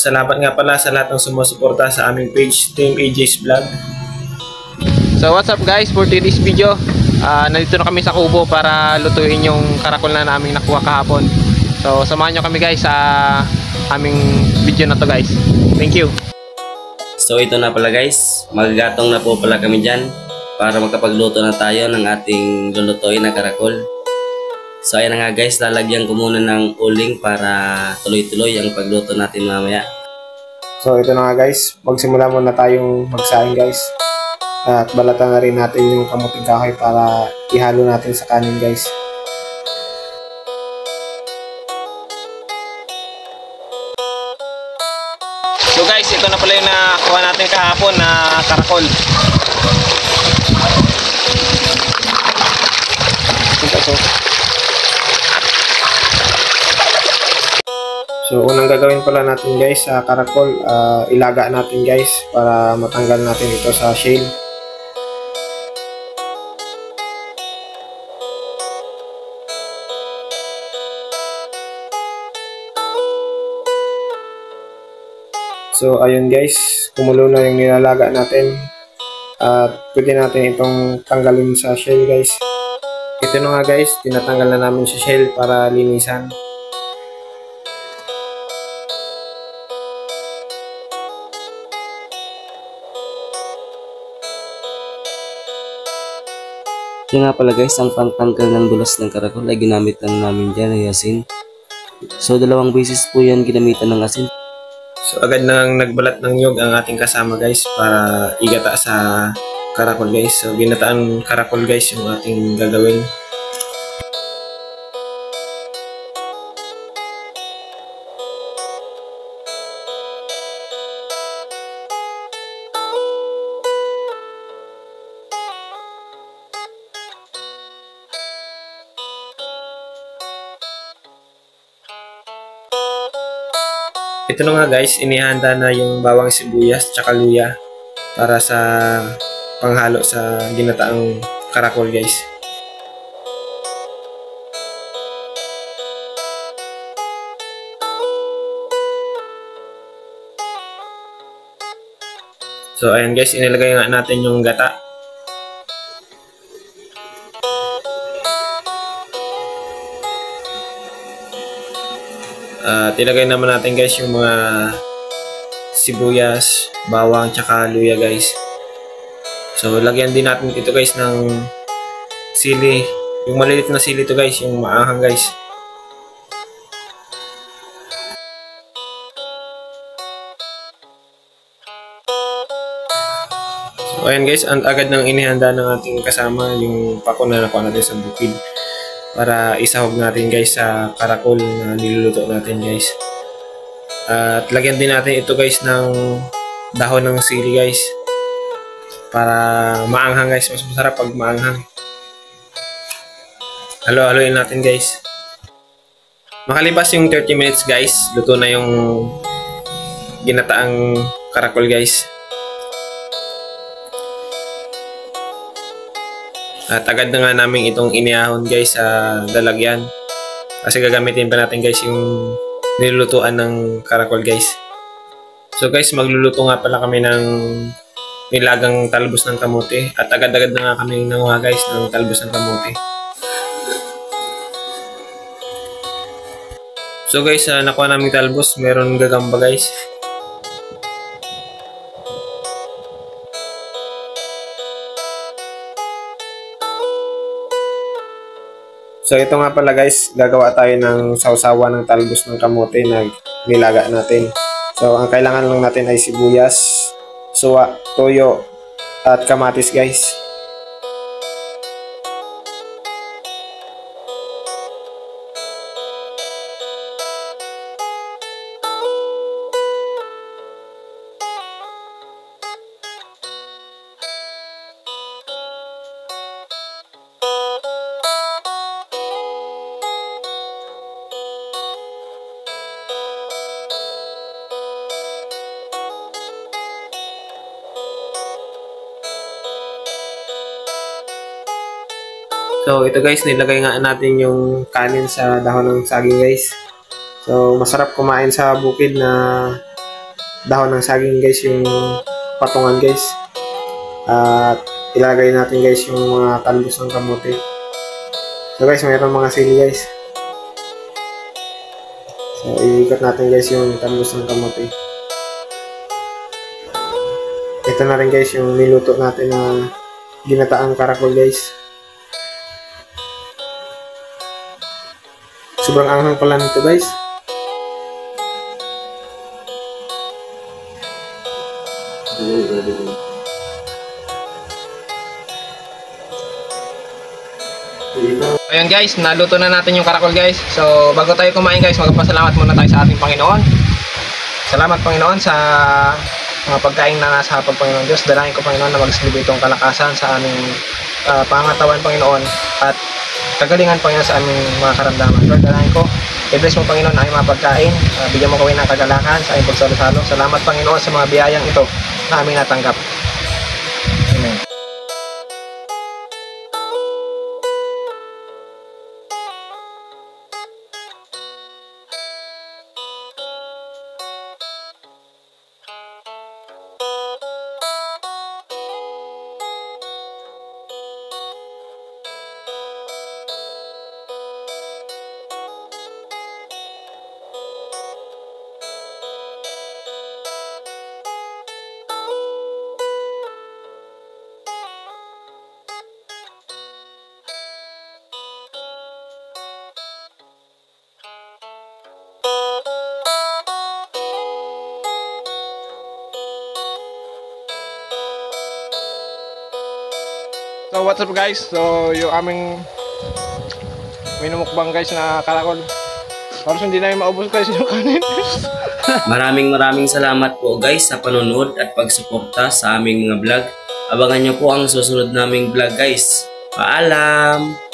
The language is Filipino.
salamat nga pala sa lahat ng sumusuporta sa aming page, Team AJ's Vlog. So what's up guys, for today's video, nandito na kami sa kubo para lutuin yung karakol na naming nakuha kahapon. So samahan nyo kami guys sa aming video na to guys. Thank you. So ito na pala guys, magagatong na po pala kami dyan para magkapagluto na tayo ng ating lulutuin na karakol. So ayan na nga guys, lalagyan ko muna ng uling para tuloy-tuloy ang pagluto natin mamaya. So ito na nga guys, magsimula muna tayong magsaing guys. At balatan na rin natin yung kamuting kahoy para ihalo natin sa kanin guys. So guys, ito na pala yung nakuha natin kahapon na karakol. So unang gagawin pala natin guys sa karakol, ilaga natin guys para matanggal natin ito sa shell. So ayun guys, kumulo na yung nilalaga natin at pwede natin itong tanggalin sa shell guys. Ito na nga guys, tinatanggal na namin sa shell para linisan. Kaya nga pala guys, ang pangtanggal ng dulas ng karakol ay ginamit na namin dyan ay asin. So 2 beses po yan ginamitan ng asin. So agad nang nagbalat ng nyug ang ating kasama guys para igata sa karakol guys. So ginataan karakol guys yung ating gagawin. Ito na nga guys, inihanda na yung bawang sibuyas tsaka luya para sa panghalo sa ginataang karakol guys. So ayan guys, inilagay nga natin yung gata. Ilagay naman natin guys yung mga sibuyas, bawang, tsaka luya guys. So lagyan din natin ito guys ng sili. Yung maliit na sili ito guys, yung maanghang guys. So ayan guys, agad nang inihanda ng ating kasama yung pako na nakuha natin sa bukid para isahog natin guys sa karakol na niluluto natin guys. At lagyan din natin ito guys ng dahon ng sili guys para maanghang guys, mas masarap pag maanghang. Halo-haloin natin guys. Makalipas yung 30 minutes guys, luto na yung ginataang karakol guys. At agad na nga namin itong inihahon guys sa lalagyan. Kasi gagamitin pa natin guys yung nilulutuan ng karakol guys. So guys, magluluto nga pala kami ng nilagang talbos ng kamote. At agad-agad na nga kami nanguha guys ng talbos ng kamote. So guys, nakuha namin talbos. Meron gagamba guys. So ito nga pala guys, gagawa tayo ng sausawa ng talbos ng kamote na nilaga natin. So ang kailangan lang natin ay sibuyas, suwa, toyo, at kamatis guys. So ito guys, nilagay nga natin yung kanin sa dahon ng saging guys. So masarap kumain sa bukid na dahon ng saging guys yung patungan guys. At ilagay natin guys yung mga talbos ng kamote. So guys, mayroon mga sili guys. So iikot natin guys yung talbos ng kamote. Ito na rin guys yung niluto natin na ginataang karakol guys. Sobrang anghang pala nito guys. Ayun guys, naluto na natin yung karakol guys. So bago tayo kumain guys, magpasalamat muna tayo sa ating Panginoon. Salamat Panginoon sa mga pagkain na nasa hapag Panginoon Diyos. Dalangin ko Panginoon na magsilbi itong kalakasan sa aming pangatawan Panginoon at kagalingan Panginoon sa aming mga karamdaman. Lord, dalangin ko, i-bless mo Panginoon ang aming mga pagkain. Bigyan mo kami ng kagalakan sa aming pagsalo-salo. Salamat Panginoon sa mga biyayang ito na aming natanggap. Amen. So what's up guys? So yung aming minumukbang guys na karakol. Halos hindi namin maubos guys yung kanin. Maraming salamat po guys sa panonood at pagsuporta sa aming mga vlog. Abangan nyo po ang susunod naming vlog guys. Paalam!